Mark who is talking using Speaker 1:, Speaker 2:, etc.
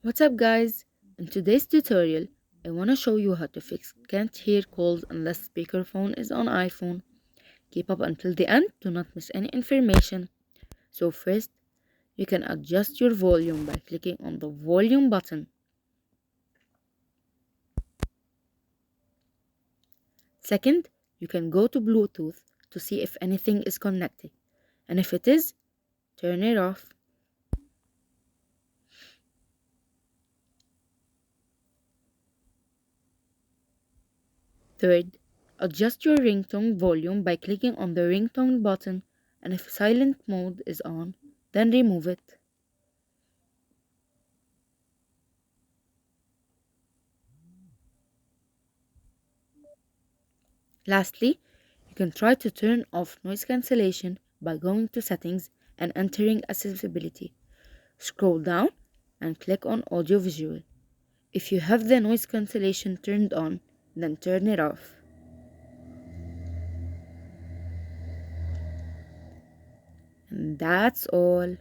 Speaker 1: What's up guys? In today's tutorial, I want to show you how to fix can't hear calls unless speakerphone is on iPhone. Keep up until the end to not miss any information. So first, you can adjust your volume by clicking on the volume button. Second, you can go to Bluetooth to see if anything is connected. And if it is, turn it off. Third, adjust your ringtone volume by clicking on the ringtone button, and if silent mode is on, then remove it. Lastly, you can try to turn off noise cancellation by going to settings and entering accessibility. Scroll down and click on audio visual. If you have the noise cancellation turned on, then turn it off. And that's all.